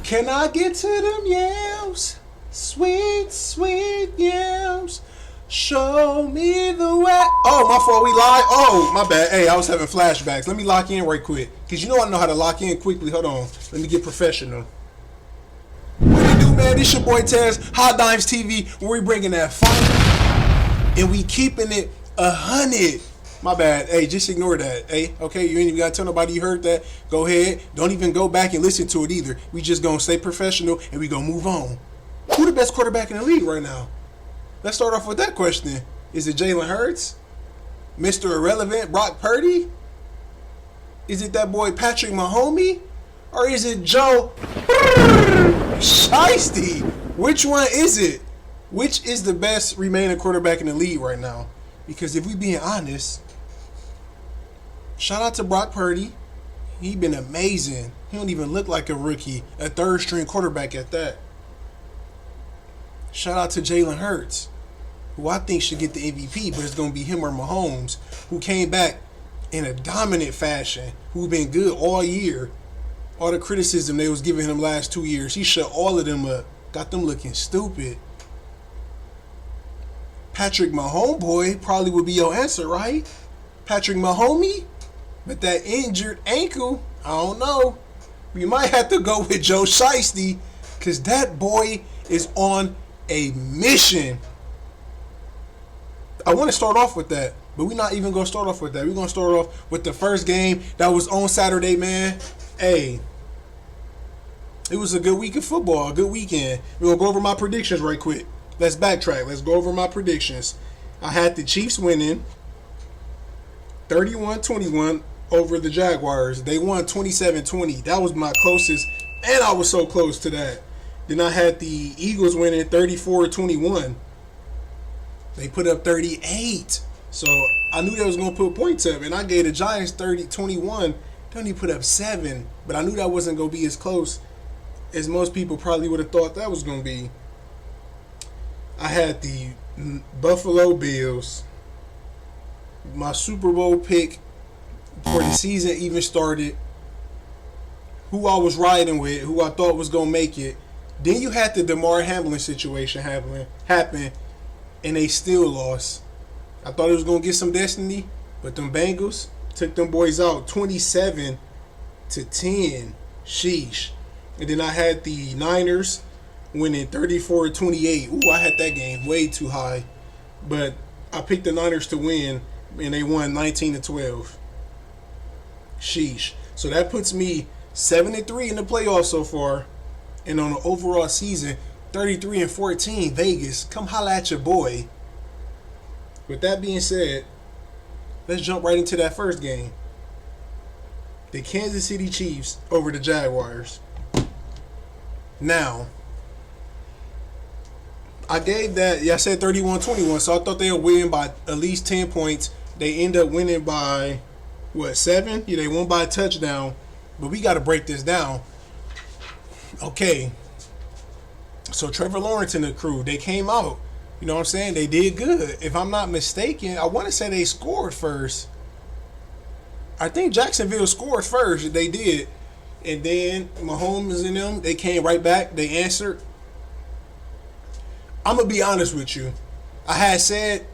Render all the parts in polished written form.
Can I get to them yams? Sweet, sweet yams. Show me the way. Oh, my fault. We live. Oh, my bad. Hey, I was having flashbacks. Let me lock in right quick. Because you know I know how to lock in quickly. Hold on. Let me get professional. What you do, man? This your boy Taz, Hot Dimes TV, where we bringing that fire and we keeping it 100. My bad. Hey, just ignore that. Hey, okay? You ain't even got to tell nobody you heard that. Go ahead. Don't even go back and listen to it either. We just going to stay professional and we going to move on. Who the best quarterback in the league right now? Let's start off with that question. Is it Jalen Hurts? Mr. Irrelevant, Brock Purdy? Is it that boy Patrick Mahomes? Or is it Joe Shiesty? Which one is it? Which is the best remaining quarterback in the league right now? Because if we being honest, shout out to Brock Purdy. He been amazing. He don't even look like a rookie. A third string quarterback at that. Shout out to Jalen Hurts, who I think should get the MVP, but it's going to be him or Mahomes, who came back in a dominant fashion, who been good all year. All the criticism they was giving him last 2 years, he shut all of them up. Got them looking stupid. Patrick Mahomes boy probably would be your answer, right? Patrick Mahomes? But that injured ankle, I don't know. We might have to go with Joe Shiesty, because that boy is on a mission. I want to start off with that, but we're not even going to start off with that. We're going to start off with the first game that was on Saturday, man. Hey, it was a good week of football, a good weekend. We're going to go over my predictions right quick. Let's backtrack. Let's go over my predictions. I had the Chiefs winning 31-21 over the Jaguars. They won 27-20. That was my closest, and I was so close to that. Then I had the Eagles winning 34-21. They put up 38. So I knew they was going to put points up. And I gave the Giants 30-21. They only put up 7. But I knew that wasn't going to be as close as most people probably would have thought that was going to be. I had the Buffalo Bills. My Super Bowl pick before the season even started. Who I was riding with, who I thought was going to make it. Then you had the Damar Hamlin situation happen, and they still lost. I thought it was going to get some destiny, but them Bengals took them boys out 27-10. Sheesh. And then I had the Niners winning 34-28. Ooh, I had that game way too high. But I picked the Niners to win, and they won 19-12. Sheesh. So that puts me 7-3 in the playoffs so far. And on the overall season, 33-14, Vegas. Come holla at your boy. With that being said, let's jump right into that first game. The Kansas City Chiefs over the Jaguars. Now, I gave that, I said 31-21, so I thought they would win by at least 10 points. They end up winning by, 7? Yeah, they won by a touchdown. But we got to break this down. Okay, so Trevor Lawrence and the crew, they came out. You know what I'm saying? They did good. If I'm not mistaken, I want to say they scored first. I think Jacksonville scored first. They did. And then Mahomes and them, they came right back. They answered. I'm going to be honest with you. I had said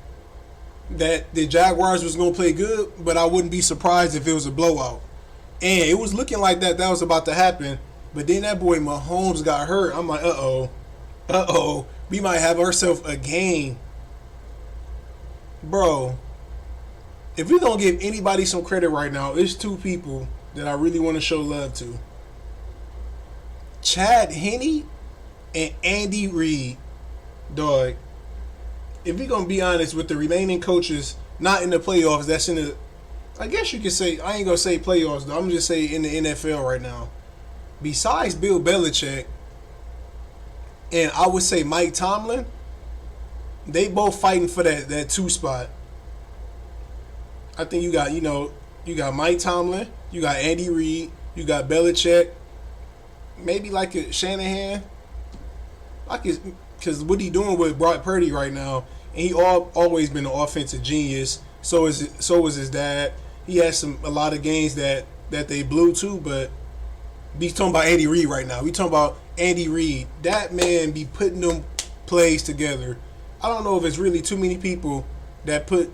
that the Jaguars was going to play good, but I wouldn't be surprised if it was a blowout. And it was looking like that was about to happen. But then that boy Mahomes got hurt. I'm like, uh-oh. We might have ourselves a game. Bro, if we're going to give anybody some credit right now, it's two people that I really want to show love to. Chad Henne and Andy Reid. Dog, if we're going to be honest with the remaining coaches not in the playoffs, that's in the, I guess you could say, I ain't going to say playoffs, though. I'm just say in the NFL right now. Besides Bill Belichick, and I would say Mike Tomlin, they both fighting for that 2 spot. I think you got Mike Tomlin, you got Andy Reid, you got Belichick, maybe like a Shanahan, because what he doing with Brock Purdy right now, and he always been an offensive genius. So was his dad. He has a lot of games that they blew too, but We talking about Andy Reid right now. We talking about Andy Reid. That man be putting them plays together. I don't know if it's really too many people that put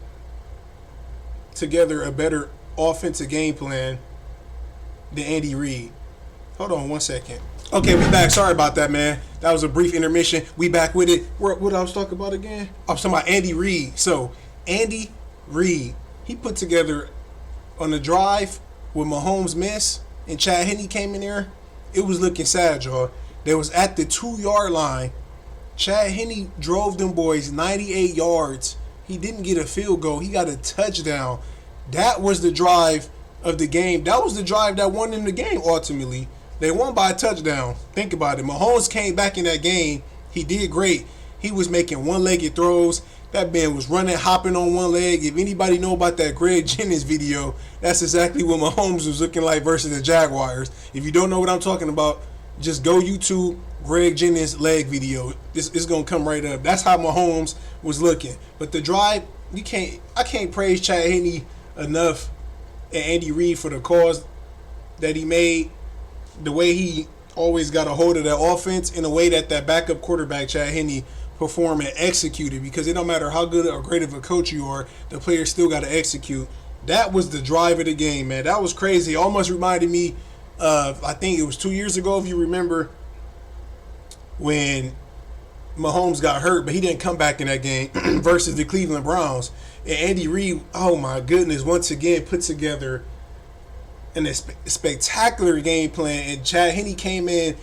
together a better offensive game plan than Andy Reid. Hold on 1 second. Okay, we back. Sorry about that, man. That was a brief intermission. We back with it. What I was talking about again? I was talking about Andy Reid. So, Andy Reid, he put together on the drive with Mahomes miss and Chad Henne came in there. It was looking sad, y'all. They was at the 2-yard line. Chad Henne drove them boys 98 yards. He didn't get a field goal. He got a touchdown. That was the drive of the game. That was the drive that won them the game ultimately. They won by a touchdown. Think about it. Mahomes came back in that game. He did great. He was making one-legged throws. That man was running, hopping on one leg. If anybody know about that Greg Jennings video, that's exactly what Mahomes was looking like versus the Jaguars. If you don't know what I'm talking about, just go YouTube Greg Jennings leg video. It's gonna come right up. That's how Mahomes was looking. But the drive, I can't praise Chad Henne enough and Andy Reid for the cause that he made. The way he always got a hold of that offense in a way that backup quarterback Chad Henne performed and executed, because it don't matter how good or great of a coach you are, the players still got to execute. That was the drive of the game, man. That was crazy. It almost reminded me of, I think it was 2 years ago, if you remember, when Mahomes got hurt, but he didn't come back in that game versus the Cleveland Browns. And Andy Reid, oh my goodness, once again put together a spectacular game plan, and Chad Henne came in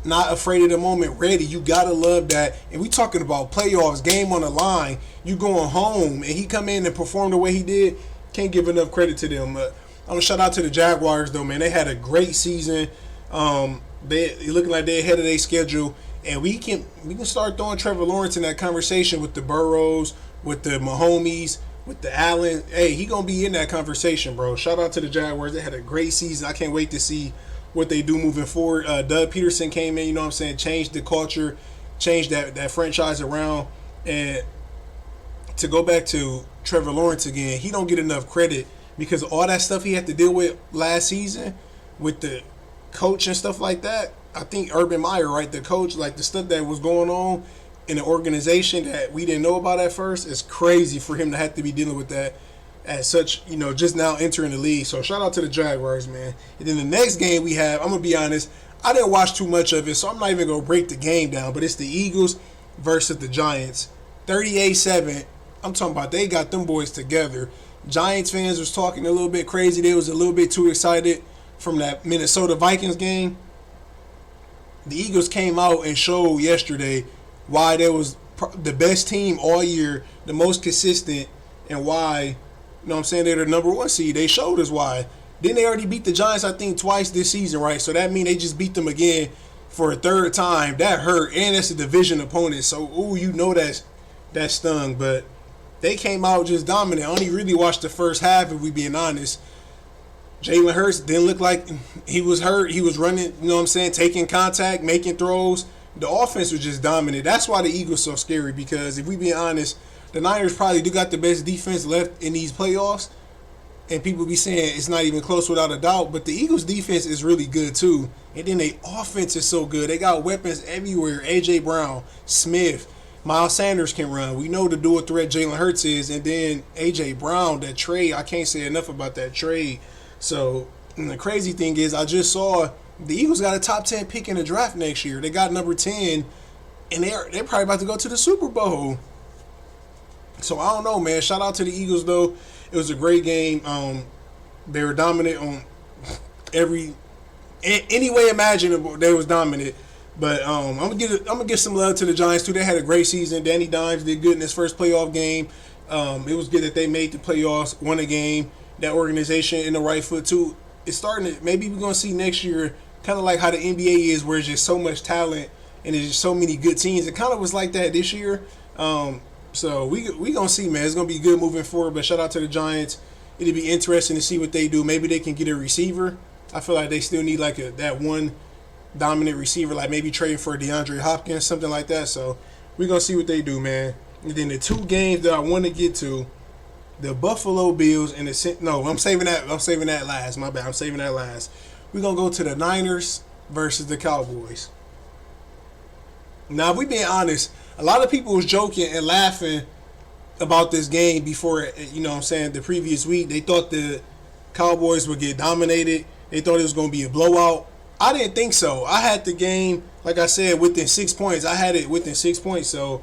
not afraid of the moment, ready. You gotta love that. And we talking about playoffs, game on the line. You going home, and he come in and perform the way he did. Can't give enough credit to them. I'm gonna shout out to the Jaguars though, man. They had a great season. They looking like they're ahead of their schedule, and we can start throwing Trevor Lawrence in that conversation with the Burrows, with the Mahomes, with the Allen. Hey, he gonna be in that conversation, bro. Shout out to the Jaguars. They had a great season. I can't wait to see what they do moving forward. Doug Peterson came in, you know what I'm saying, changed the culture, changed that franchise around. And to go back to Trevor Lawrence again, he don't get enough credit because all that stuff he had to deal with last season with the coach and stuff like that. I think Urban Meyer, right, the coach, like the stuff that was going on in the organization that we didn't know about at first, it's crazy for him to have to be dealing with that at such, just now entering the league. So shout out to the Jaguars, man. And then the next game we have, I'm going to be honest, I didn't watch too much of it, so I'm not even going to break the game down, but it's the Eagles versus the Giants. 38-7. I'm talking about they got them boys together. Giants fans was talking a little bit crazy. They was a little bit too excited from that Minnesota Vikings game. The Eagles came out and showed yesterday why they was the best team all year, the most consistent, and why, they're the number one seed. They showed us why. Then they already beat the Giants, I think, twice this season, right? So that means they just beat them again for a third time. That hurt, and that's a division opponent. So, that stung. But they came out just dominant. I only really watched the first half, if we being honest. Jalen Hurts didn't look like he was hurt. He was running, taking contact, making throws. The offense was just dominant. That's why the Eagles so scary, because if we being honest, the Niners probably do got the best defense left in these playoffs. And people be saying it's not even close without a doubt. But the Eagles' defense is really good, too. And then their offense is so good. They got weapons everywhere. A.J. Brown, Smith, Miles Sanders can run. We know the dual threat Jalen Hurts is. And then A.J. Brown, that trade, I can't say enough about that trade. So, and the crazy thing is, I just saw the Eagles got a top 10 pick in the draft next year. They got number 10, and they're probably about to go to the Super Bowl. So, I don't know, man. Shout out to the Eagles, though. It was a great game. They were dominant on any way imaginable. They was dominant. But I'm gonna give some love to the Giants too. They had a great season. Danny Dimes did good in his first playoff game. It was good that they made the playoffs, won a game. That organization in the right foot too. It's starting to, maybe we're gonna see next year, kind of like how the NBA is, where there's just so much talent and there's just so many good teams. It kind of was like that this year. So we gonna see, man. It's gonna be good moving forward. But shout out to the Giants. It'll be interesting to see what they do. Maybe they can get a receiver. I feel like they still need like that one dominant receiver, like maybe trading for DeAndre Hopkins, something like that. So we're gonna see what they do, man. And then the two games that I want to get to, the Buffalo Bills and I'm saving that last. My bad. I'm saving that last. We're going to go to the Niners versus the Cowboys. Now, if we being honest, a lot of people was joking and laughing about this game before, you know what I'm saying, the previous week. They thought the Cowboys would get dominated. They thought it was going to be a blowout. I didn't think so. I had the game, like I said, within 6 points. I had it within 6 points, so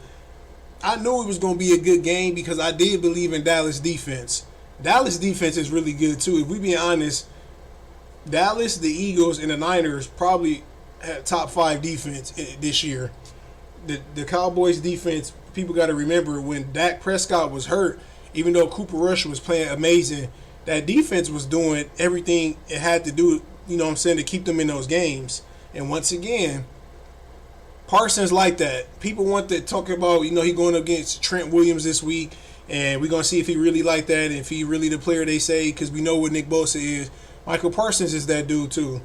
I knew it was going to be a good game because I did believe in Dallas defense. Dallas defense is really good, too. If we being honest, Dallas, the Eagles, and the Niners probably had top 5 defense this year. The Cowboys defense, people got to remember, when Dak Prescott was hurt, even though Cooper Rush was playing amazing, that defense was doing everything it had to do, you know what I'm saying, to keep them in those games. And once again, Parsons like that. People want to talk about, you know, he going against Trent Williams this week, and we're going to see if he really like that and if he really the player they say, because we know what Nick Bosa is. Michael Parsons is that dude too.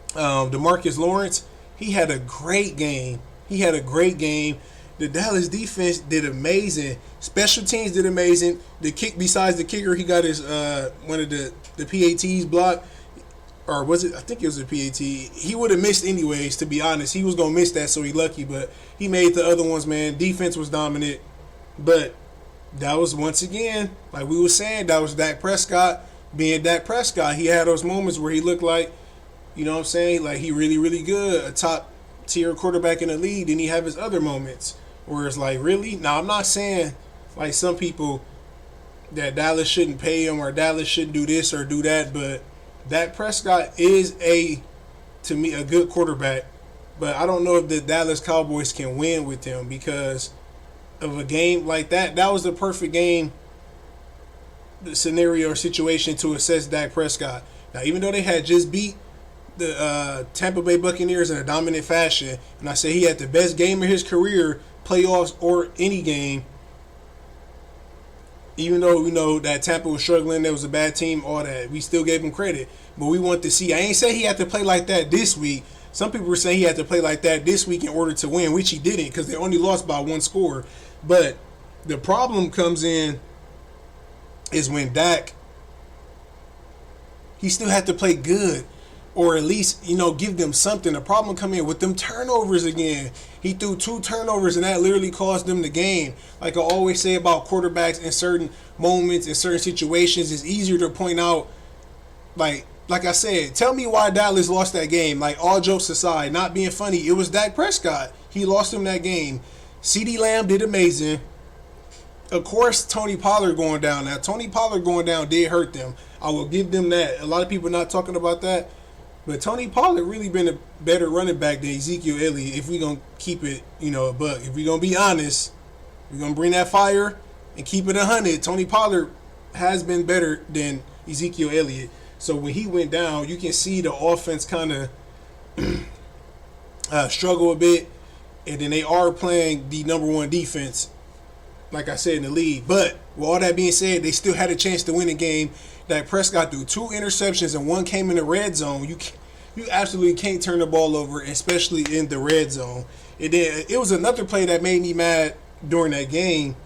DeMarcus Lawrence, he had a great game. The Dallas defense did amazing. Special teams did amazing. The kick, besides the kicker, he got his one of the PATs blocked. Or was it? I think it was a PAT. He would have missed anyways, to be honest. He was going to miss that, so he lucky. But he made the other ones, man. Defense was dominant. But that was, once again, like we were saying, that was Dak Prescott being Dak Prescott. He had those moments where he looked like, you know what I'm saying, like he really, really good, a top-tier quarterback in the league. Then he have his other moments where it's like, really? Now, I'm not saying, like some people, that Dallas shouldn't pay him or Dallas shouldn't do this or do that, but Dak Prescott is, to me, a good quarterback. But I don't know if the Dallas Cowboys can win with him because of a game like that. That was the perfect game, the scenario or situation to assess Dak Prescott. Now, even though they had just beat the Tampa Bay Buccaneers in a dominant fashion, and I say he had the best game of his career, playoffs or any game, even though we know that Tampa was struggling, there was a bad team, all that, we still gave him credit. But we want to see, I ain't say he had to play like that this week. Some people were saying he had to play like that this week in order to win, which he didn't because they only lost by 1 score. But the problem comes in is when Dak, he still had to play good, or at least, you know, give them something. The problem come in with them turnovers again. He threw 2 turnovers, and that literally cost them the game. Like I always say about quarterbacks in certain moments, in certain situations, it's easier to point out, like I said, tell me why Dallas lost that game. Like, all jokes aside, not being funny, it was Dak Prescott. He lost him that game. CeeDee Lamb did amazing. Of course, Tony Pollard going down. Now, Tony Pollard going down did hurt them. I will give them that. A lot of people not talking about that. But Tony Pollard really been a better running back than Ezekiel Elliott if we going to keep it, you know, a buck. If we going to be honest, we're going to bring that fire and keep it 100. Tony Pollard has been better than Ezekiel Elliott. So when he went down, you can see the offense kind of struggle a bit. And then they are playing the number 1 defense, like I said, in the league. But with all that being said, they still had a chance to win the game. Dak Prescott threw 2 interceptions and 1 came in the red zone. You absolutely can't turn the ball over, especially in the red zone. It was another play that made me mad during that game.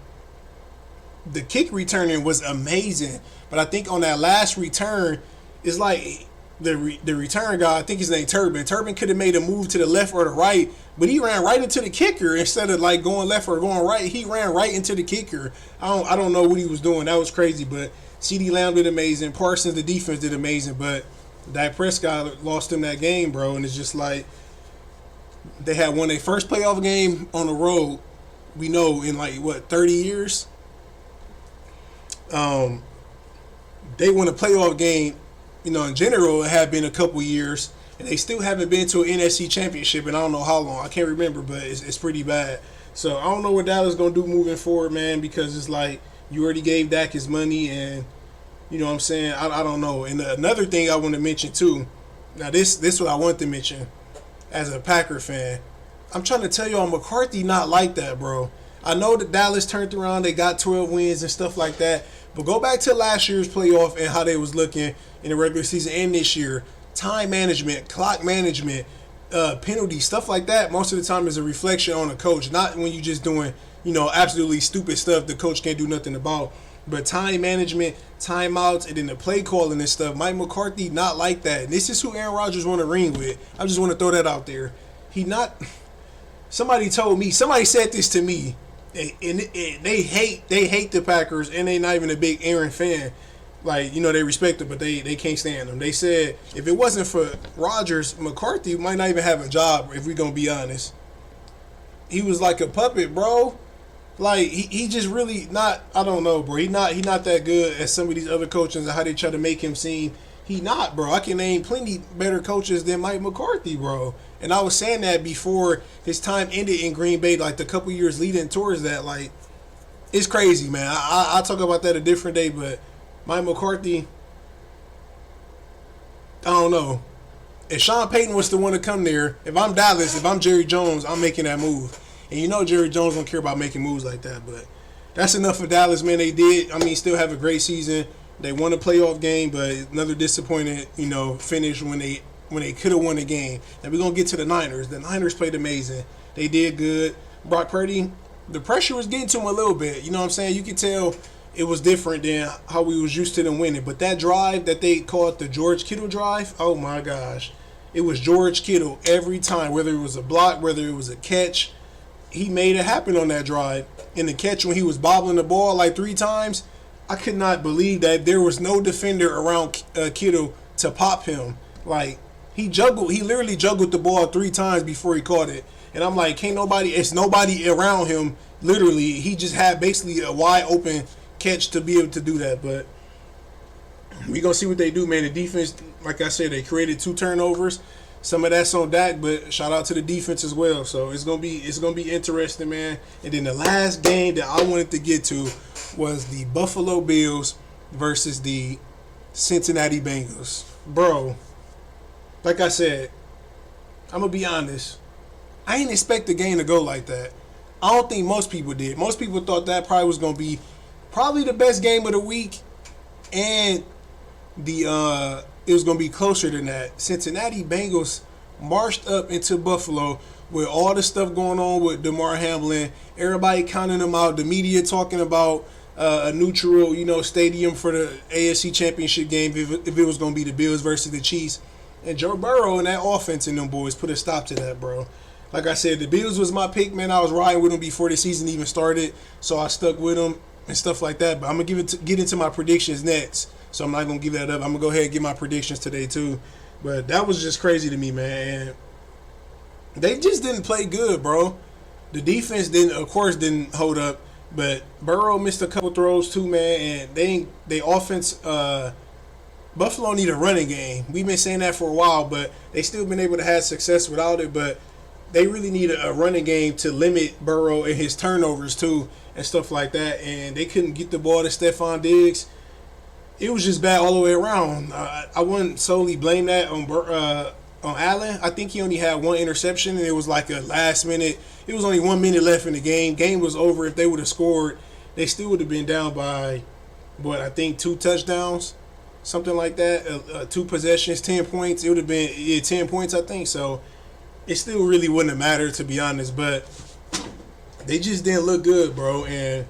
The kick returning was amazing, but I think on that last return, it's like the return guy, I think his name Turbin. Turbin could have made a move to the left or the right, but he ran right into the kicker instead of like going left or going right. He ran right into the kicker. I don't know what he was doing. That was crazy, but CeeDee Lamb did amazing. Parsons, the defense, did amazing, but Dak Prescott lost him that game, bro. And it's just like they had won their first playoff game on the road, we know, in like, 30 years? They won a playoff game, you know, in general, it had been a couple years, and they still haven't been to an NFC championship in I don't know how long. I can't remember, but it's pretty bad. So I don't know what Dallas is going to do moving forward, man, because it's like you already gave Dak his money, and you know what I'm saying? I don't know. And another thing I want to mention, too, now this is what I want to mention as a Packer fan. I'm trying to tell y'all, McCarthy not like that, bro. I know that Dallas turned around, they got 12 wins and stuff like that, but go back to last year's playoff and how they was looking in the regular season and this year. Time management, clock management, penalties, stuff like that, most of the time is a reflection on a coach, not when you just doing, you know, absolutely stupid stuff the coach can't do nothing about. But time management, timeouts, and then the play calling and stuff, Mike McCarthy not like that. And this is who Aaron Rodgers want to ring with. I just want to throw that out there. He not. Somebody told me. Somebody said this to me, and they hate the Packers, and they not even a big Aaron fan. Like, they respect him, but they can't stand him. They said if it wasn't for Rodgers, McCarthy might not even have a job. If we gonna be honest, he was like a puppet, bro. Like he just really not. I don't know, bro. He not that good as some of these other coaches and how they try to make him seem. He not, bro. I can name plenty better coaches than Mike McCarthy, bro. And I was saying that before his time ended in Green Bay, like the couple years leading towards that. Like, it's crazy, man. I'll talk about that a different day, but Mike McCarthy, I don't know. If Sean Payton was the one to come there, if I'm Dallas, if I'm Jerry Jones, I'm making that move. And Jerry Jones don't care about making moves like that, but that's enough for Dallas, man. They did, still have a great season. They won a playoff game, but another disappointing, finish when they could have won the game. Now we're gonna get to the Niners. The Niners played amazing. They did good. Brock Purdy, the pressure was getting to him a little bit. You know what I'm saying? You could tell it was different than how we was used to them winning. But that drive that they called the George Kittle drive, oh my gosh. It was George Kittle every time, whether it was a block, whether it was a catch. He made it happen on that drive. In the catch when he was bobbling the ball like 3 times, I could not believe that there was no defender around Kittle to pop him. Like, he literally juggled the ball 3 times before he caught it. And I'm like, it's nobody around him. Literally, he just had basically a wide open catch to be able to do that. But we gonna see what they do, man. The defense, like I said, they created 2 turnovers. Some of that's on Dak, but shout out to the defense as well. So it's gonna be interesting, man. And then the last game that I wanted to get to was the Buffalo Bills versus the Cincinnati Bengals. Bro, like I said, I'm gonna be honest. I didn't expect the game to go like that. I don't think most people did. Most people thought that probably was gonna be the best game of the week, and it was going to be closer than that. Cincinnati Bengals marched up into Buffalo with all the stuff going on with DeMar Hamlin. Everybody counting them out. The media talking about a neutral, stadium for the AFC Championship game if it was going to be the Bills versus the Chiefs. And Joe Burrow and that offense and them boys put a stop to that, bro. Like I said, the Bills was my pick, man. I was riding with them before the season even started, so I stuck with them and stuff like that. But I'm going to get into my predictions next. So I'm not going to give that up. I'm going to go ahead and give my predictions today, too. But that was just crazy to me, man. And they just didn't play good, bro. The defense didn't hold up. But Burrow missed a couple throws, too, man. And they offense, Buffalo need a running game. We've been saying that for a while, but they still been able to have success without it. But they really need a running game to limit Burrow and his turnovers, too, and stuff like that. And they couldn't get the ball to Stephon Diggs. It was just bad all the way around. I wouldn't solely blame that on Allen. I think he only had 1 interception, and it was like a last minute. It was only 1 minute left in the game. Game was over. If they would have scored, they still would have been down by, I think 2 touchdowns, something like that. 2 possessions, 10 points. It would have been 10 points, I think. So it still really wouldn't have mattered, to be honest. But they just didn't look good, bro. And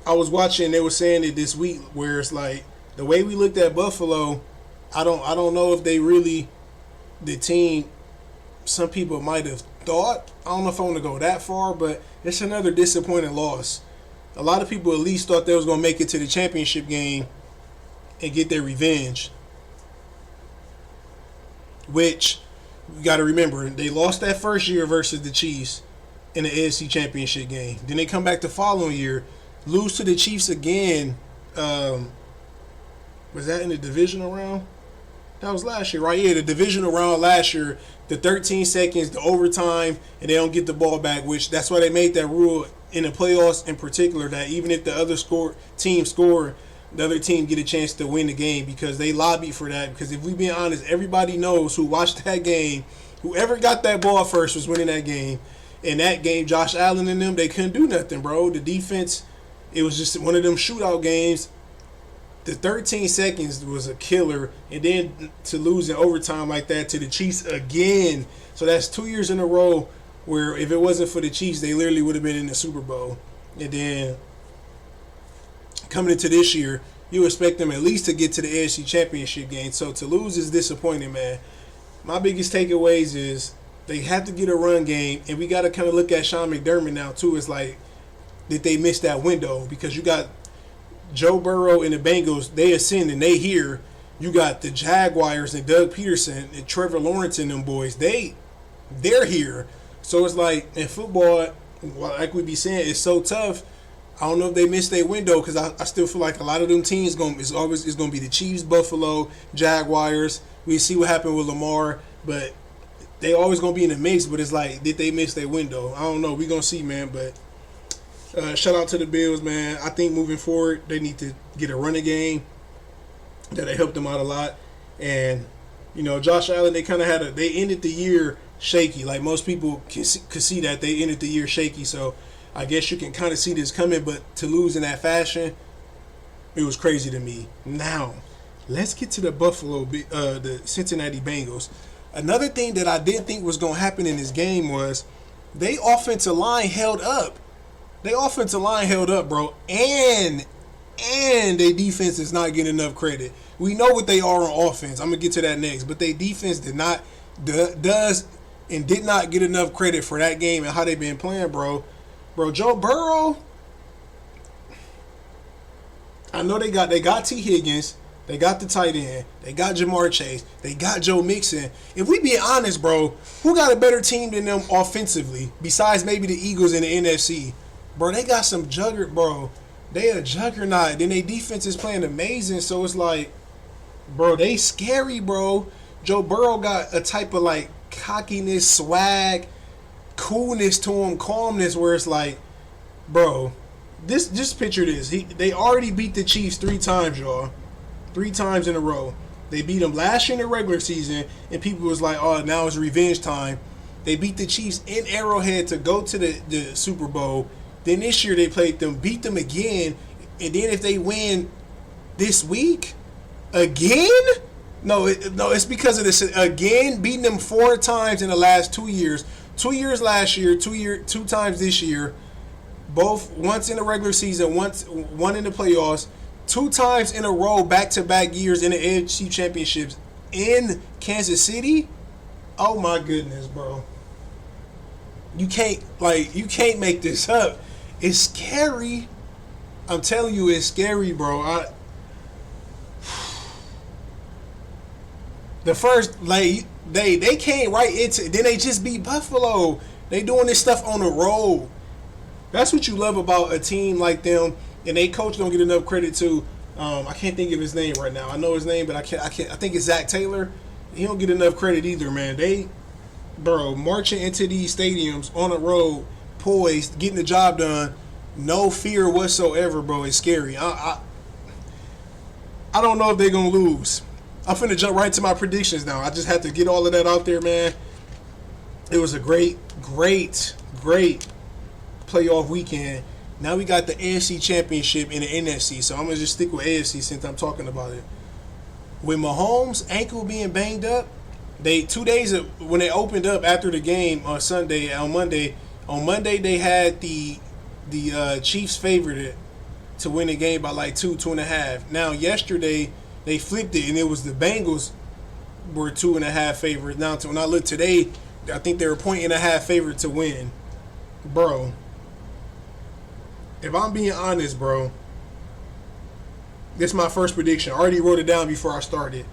I was watching, they were saying it this week, where it's like the way we looked at Buffalo, I don't know if they really, the team, some people might have thought, I don't know if I want to go that far, but it's another disappointing loss. A lot of people at least thought they was going to make it to the championship game and get their revenge, which you got to remember, they lost that first year versus the Chiefs in the AFC Championship game. Then they come back the following year, lose to the Chiefs again. Was that in the divisional round? That was last year, right? Yeah, the divisional round last year. The 13 seconds, the overtime, and they don't get the ball back, which that's why they made that rule in the playoffs in particular, that even if the other team score, the other team get a chance to win the game, because they lobbied for that. Because if we be honest, everybody knows who watched that game, whoever got that ball first was winning that game. In that game, Josh Allen and them, they couldn't do nothing, bro. The defense, it was just one of them shootout games. The 13 seconds was a killer, and then to lose in overtime like that to the Chiefs again. So that's 2 years in a row where if it wasn't for the Chiefs, they literally would have been in the Super Bowl. And then coming into this year, you expect them at least to get to the AFC Championship game. So to lose is disappointing, man. My biggest takeaways is they have to get a run game, and we got to kind of look at Sean McDermott now too. It's like, did they miss that window? Because you got Joe Burrow and the Bengals, they ascend and they here. You got the Jaguars and Doug Peterson and Trevor Lawrence and them boys. They're here. So it's like in football, like we be saying, it's so tough. I don't know if they missed their window because I still feel like a lot of them teams is going to be the Chiefs, Buffalo, Jaguars. We see what happened with Lamar, but they always going to be in the mix. But it's like, did they miss their window? I don't know. We going to see, man. But shout out to the Bills, man. I think moving forward, they need to get a running game. That helped them out a lot. And, Josh Allen, they kind of they ended the year shaky. Like most people could see that they ended the year shaky. So I guess you can kind of see this coming, but to lose in that fashion, it was crazy to me. Now, let's get to the Cincinnati Bengals. Another thing that I didn't think was going to happen in this game was they offensive line held up. Bro. And their defense is not getting enough credit. We know what they are on offense. I'm going to get to that next. But their defense did not get enough credit for that game and how they've been playing, bro. Bro, Joe Burrow, I know they got T. Higgins, they got the tight end, they got Jamar Chase, they got Joe Mixon. If we be honest, bro, who got a better team than them offensively besides maybe the Eagles in the NFC? Bro, they got some juggernaut, bro. They a juggernaut. Then their defense is playing amazing. So it's like, bro, they scary, bro. Joe Burrow got a type of like cockiness, swag, coolness to him, calmness, where it's like, bro, just picture this. They already beat the Chiefs 3 times, y'all. 3 times in a row. They beat them last year in the regular season, and people was like, oh, now it's revenge time. They beat the Chiefs in Arrowhead to go to the Super Bowl. Then this year they played them, beat them again, and then if they win this week again, it's because of this again, beating them 4 times in the last 2 years. 2 years last year, 2 times this year, both once in the regular season, one in the playoffs, 2 times in a row, back-to-back years in the AFC Championships in Kansas City. Oh my goodness, bro! You can't make this up. It's scary. I'm telling you, it's scary, bro. The first, like, they came right into, then they just beat Buffalo. They doing this stuff on the road. That's what you love about a team like them, and they coach don't get enough credit to. I can't think of his name right now. I know his name, but I can't. I think it's Zach Taylor. He don't get enough credit either, man. They, bro, marching into these stadiums on the road, poised, getting the job done, no fear whatsoever, bro. It's scary. I don't know if they're gonna lose. I'm finna jump right to my predictions now. I just had to get all of that out there, man. It was a great playoff weekend. Now we got the AFC Championship and the NFC, so I'm going to just stick with AFC since I'm talking about it. With Mahomes' ankle being banged up, 2 days when they opened up after the game on Monday they had the Chiefs favored to win the game by like 2.5. Now yesterday they flipped it and it was the Bengals were 2.5 favorites. Now when I look today, I think they were 1.5 favorite to win. Bro, if I'm being honest, bro, this is my first prediction. I already wrote it down before I started.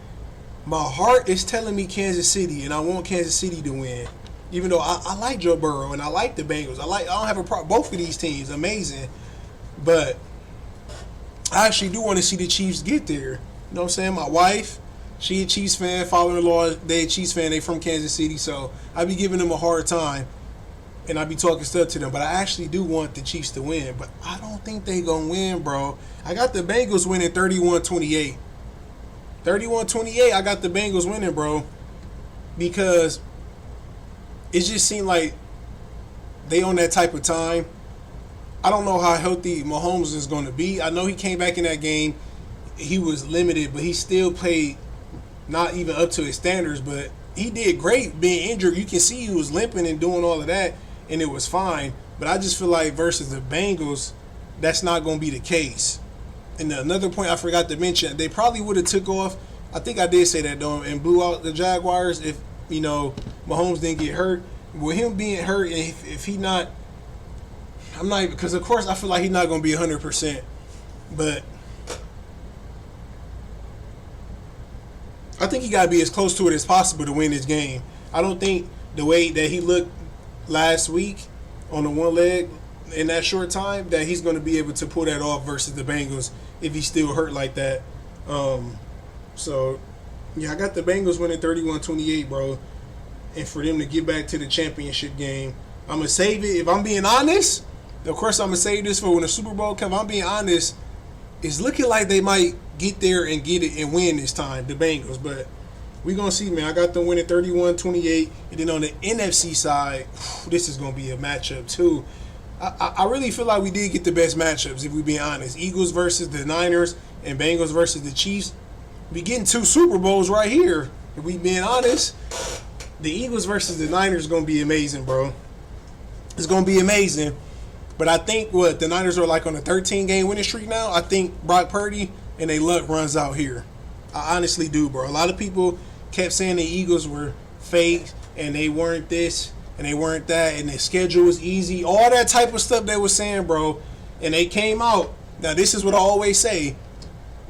My heart is telling me Kansas City, and I want Kansas City to win. Even though I like Joe Burrow and I like the Bengals. I don't have a problem. Both of these teams, amazing. But I actually do want to see the Chiefs get there. You know what I'm saying? My wife, she a Chiefs fan. Father-in-law, they a Chiefs fan. They from Kansas City. So I be giving them a hard time. And I be talking stuff to them. But I actually do want the Chiefs to win. But I don't think they going to win, bro. I got the Bengals winning 31-28. 31-28, I got the Bengals winning, bro. Because it just seemed like they on that type of time. I don't know how healthy Mahomes is going to be. I know he came back in that game. He was limited, but he still played not even up to his standards. But he did great being injured. You can see he was limping and doing all of that, and it was fine. But I just feel like versus the Bengals, that's not going to be the case. And another point I forgot to mention, they probably would have took off. I think I did say that though, and blew out the Jaguars if Mahomes didn't get hurt. With him being hurt, and if he not, I'm not, because of course I feel like he's not going to be 100%, but I think he got to be as close to it as possible to win this game. I don't think the way that he looked last week on the one leg in that short time that he's going to be able to pull that off versus the Bengals if he's still hurt like that. So, yeah, I got the Bengals winning 31-28, bro. And for them to get back to the championship game, I'm going to save it. If I'm being honest, of course I'm going to save this for when the Super Bowl comes. If I'm being honest, it's looking like they might get there and get it and win this time, the Bengals. But we're going to see, man. I got them winning 31-28. And then on the NFC side, this is going to be a matchup, too. I really feel like we did get the best matchups, if we're being honest. Eagles versus the Niners and Bengals versus the Chiefs. We getting 2 Super Bowls right here, if we being honest. The Eagles versus the Niners is going to be amazing, bro. It's going to be amazing. But I think the Niners are like on a 13-game winning streak now. I think Brock Purdy and their luck runs out here. I honestly do, bro. A lot of people kept saying the Eagles were fake and they weren't this and they weren't that and the schedule was easy. All that type of stuff they were saying, bro. And they came out. Now, this is what I always say.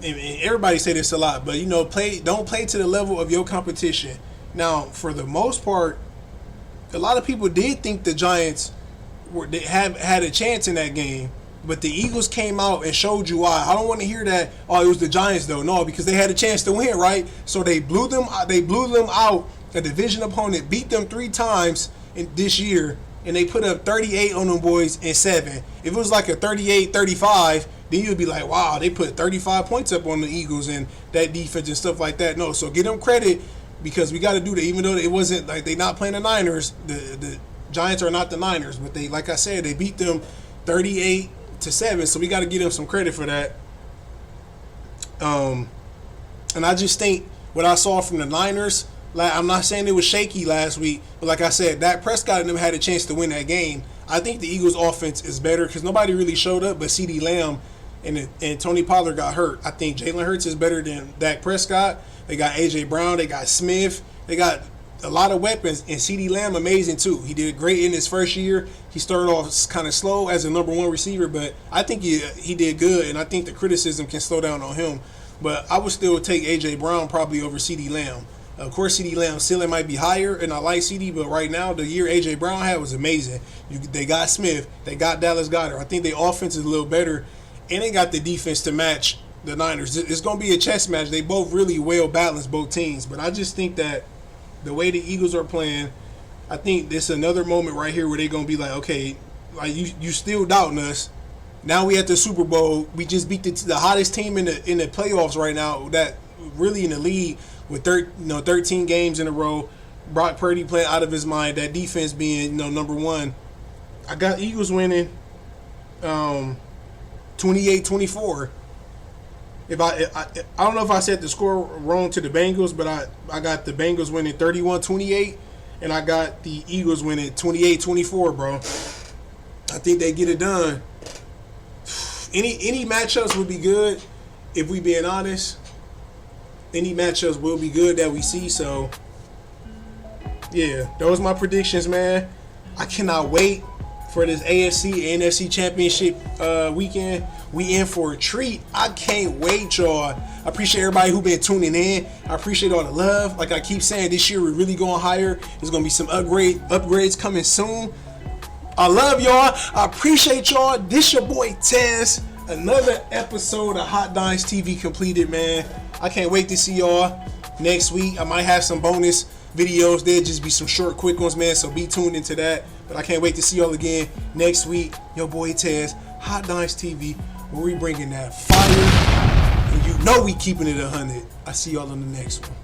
And everybody say this a lot, but don't play to the level of your competition. Now, for the most part, a lot of people did think the Giants had a chance in that game, but the Eagles came out and showed you why. I don't want to hear that. Oh, it was the Giants though. No, because they had a chance to win, right? So they blew them. They blew them out. A division opponent beat them 3 times this year, and they put up 38 on them boys in 7. If it was like a 38-35. Then you'd be like, wow, they put 35 points up on the Eagles and that defense and stuff like that. No, so give them credit because we got to do that. Even though it wasn't like they not playing the Niners, the Giants are not the Niners. But they, like I said, they beat them 38-7. So we got to give them some credit for that. And I just think what I saw from the Niners, like, I'm not saying it was shaky last week, but like I said, Dak Prescott and them had a chance to win that game. I think the Eagles' offense is better because nobody really showed up, but CeeDee Lamb and Tony Pollard got hurt. I think Jalen Hurts is better than Dak Prescott. They got A.J. Brown. They got Smith. They got a lot of weapons. And CeeDee Lamb, amazing too. He did great in his first year. He started off kind of slow as a number 1 receiver, but I think he did good, and I think the criticism can slow down on him. But I would still take A.J. Brown probably over CeeDee Lamb. Of course, CeeDee Lamb's ceiling might be higher, and I like CeeDee, but right now, the year A.J. Brown had was amazing. They got Smith. They got Dallas Goedert. I think their offense is a little better, and they got the defense to match the Niners. It's going to be a chess match. They both really well-balanced, both teams. But I just think that the way the Eagles are playing, I think this is another moment right here where they're going to be like, okay, like you still doubting us. Now we at the Super Bowl. We just beat the hottest team in the playoffs right now, that really in the league, with 13 games in a row. Brock Purdy playing out of his mind. That defense being number 1. I got Eagles winning 28-24. If I don't know if I said the score wrong to the Bengals, but I got the Bengals winning 31-28, and I got the Eagles winning 28-24, bro. I think they get it done. Any matchups would be good, if we being honest. Any matchups will be good that we see. So, yeah, those are my predictions, man. I cannot wait for this AFC and NFC championship weekend. We in for a treat. I can't wait, y'all. I appreciate everybody who been tuning in. I appreciate all the love. Like I keep saying, this year we're really going higher. There's going to be some upgrades coming soon. I love y'all. I appreciate y'all. This your boy Tez. Another episode of Hot Dimes TV completed, man. I can't wait to see y'all next week. I might have some bonus videos. There'll just be some short, quick ones, man. So be tuned into that. But I can't wait to see y'all again next week. Your boy Tez, Hot Dimes TV, where we bringing that fire. And you know we keeping it 100. I see y'all on the next one.